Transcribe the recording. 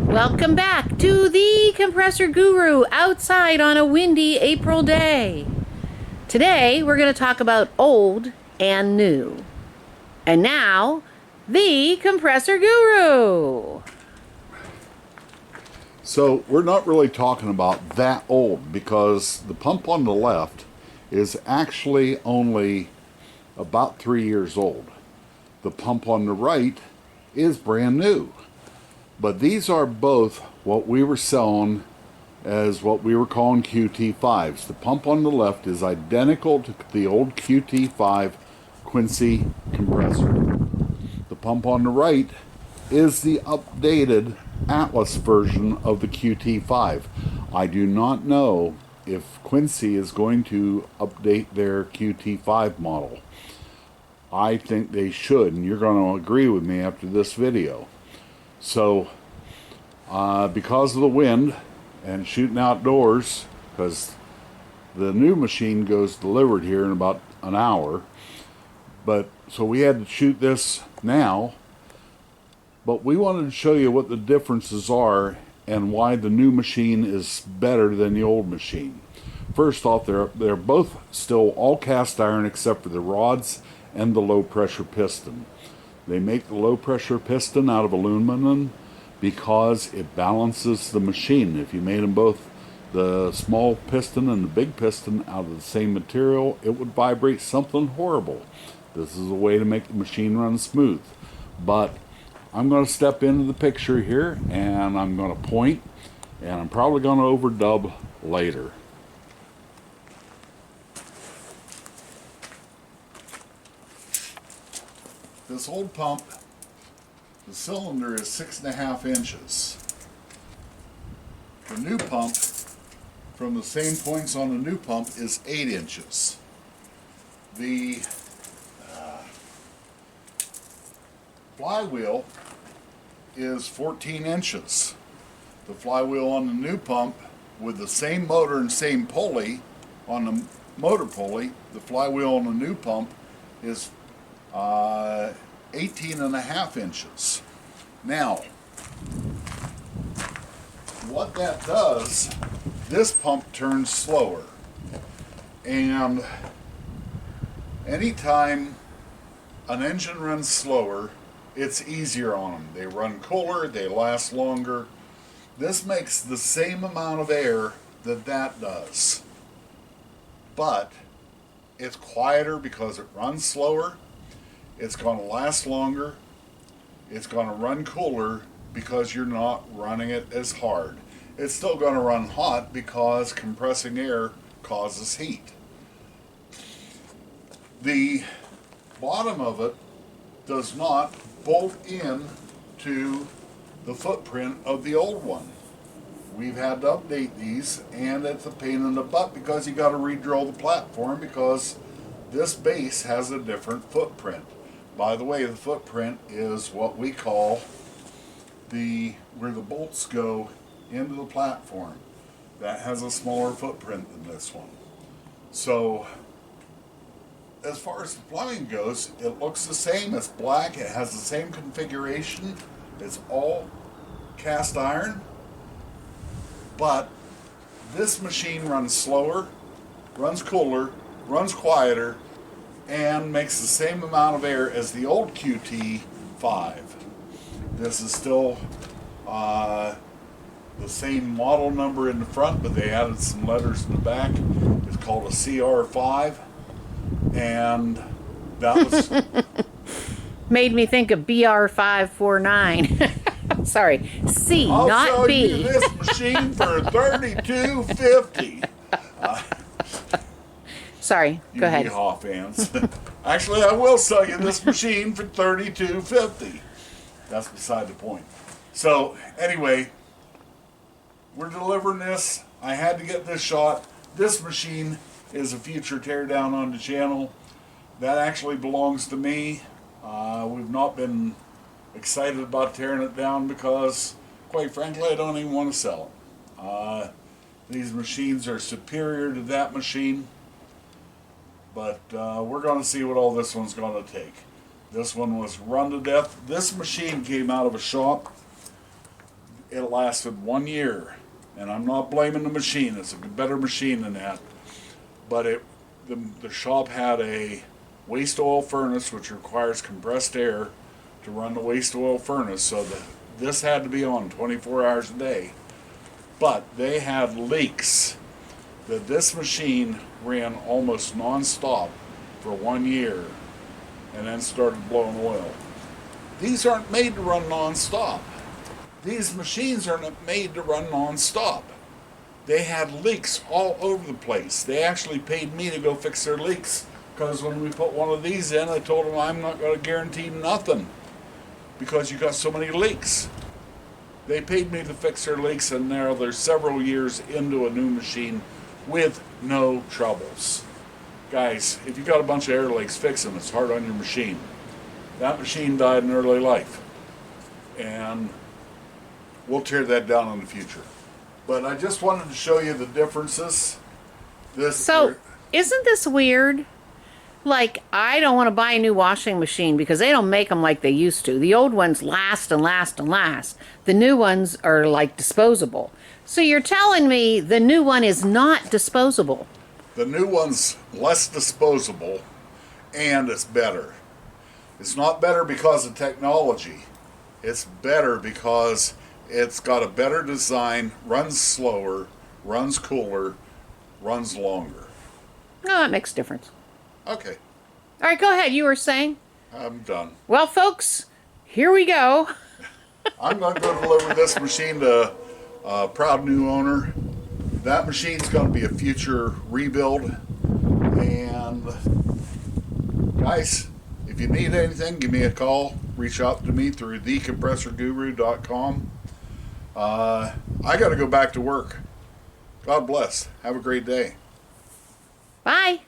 Welcome back to the Compressor Guru outside on a windy April day. Today we're going to talk about old and new. And now, the Compressor Guru. So we're not really talking about that old because the pump on the left is actually only about 3 years old. The pump on the right is brand new. But these are both what we were selling as what we were calling QT5s. The pump on the left is identical to the old QT5 Quincy compressor. The pump on the right is the updated Atlas version of the QT5. I do not know if Quincy is going to update their QT5 model. I think they should, and you're going to agree with me after this video. So, because of the wind and shooting outdoors, because the new machine goes delivered here in about an hour, so we had to shoot this now, but we wanted to show you what the differences are and why the new machine is better than the old machine. First off, they're both still all cast iron except for the rods and the low pressure piston. They make the low pressure piston out of aluminum because it balances the machine. If you made them both, the small piston and the big piston, out of the same material, it would vibrate something horrible. This is a way to make the machine run smooth. But I'm going to step into the picture here and I'm going to point, and I'm probably going to overdub later. This old pump, the cylinder is 6.5 inches. The new pump, from the same points on the new pump, is 8 inches. The flywheel is 14 inches. The flywheel on the new pump, with the same motor and same pulley, on the motor pulley, the flywheel on the new pump is 18.5 inches. Now, what that does, this pump turns slower, and anytime an engine runs slower, it's easier on them. They run cooler, they last longer. This makes the same amount of air that does, but it's quieter because it runs slower. It's going to last longer. It's going to run cooler because you're not running it as hard. It's still going to run hot because compressing air causes heat. The bottom of it does not bolt in to the footprint of the old one. We've had to update these, and it's a pain in the butt because you got to re-drill the platform because this base has a different footprint. By the way, the footprint is what we call where the bolts go into the platform. That has a smaller footprint than this one. So, as far as the plumbing goes, it looks the same. It's black. It has the same configuration. It's all cast iron. But this machine runs slower, runs cooler, runs quieter, and makes the same amount of air as the old QT5. This is still the same model number in the front, but they added some letters in the back. It's called a CR5, and that was Made me think of BR549. Sorry, C, I'll not sell B. you this machine for $32.50. Sorry, You go ahead. Yeehaw fans. Actually, I will sell you this machine for $32.50. That's beside the point. So, anyway, we're delivering this. I had to get this shot. This machine is a future teardown on the channel. That actually belongs to me. We've not been excited about tearing it down because, quite frankly, I don't even want to sell it. These machines are superior to that machine. But we're going to see what all this one's going to take. This one was run to death. This machine came out of a shop It lasted 1 year, and I'm not blaming the machine. It's a better machine than that. But the shop had a waste oil furnace, which requires compressed air to run the waste oil furnace, so this had to be on 24 hours a day. But they had leaks that this machine ran almost non-stop for 1 year and then started blowing oil. These aren't made to run non-stop. These machines aren't made to run non-stop. They had leaks all over the place. They actually paid me to go fix their leaks, because when we put one of these in, I told them I'm not going to guarantee nothing because you got so many leaks. They paid me to fix their leaks, and now they're several years into a new machine with no troubles. Guys, if you got a bunch of air leaks, fix them. It's hard on your machine. That machine died in early life, and we'll tear that down in the future. But I just wanted to show you the differences. So, isn't this weird? Like, I don't want to buy a new washing machine because they don't make them like they used to. The old ones last and last and last. The new ones are like disposable. So you're telling me the new one is not disposable? The new one's less disposable, and it's better. It's not better because of technology. It's better because it's got a better design, runs slower, runs cooler, runs longer. No, that makes a difference. Okay, All right, go ahead. You were saying? I'm done. Well, folks, here we go. I'm going to go deliver this machine to a proud new owner. That machine's going to be a future rebuild. And guys, if you need anything, give me a call. Reach out to me through thecompressorguru.com. I got to go back to work. God bless. Have a great day. Bye.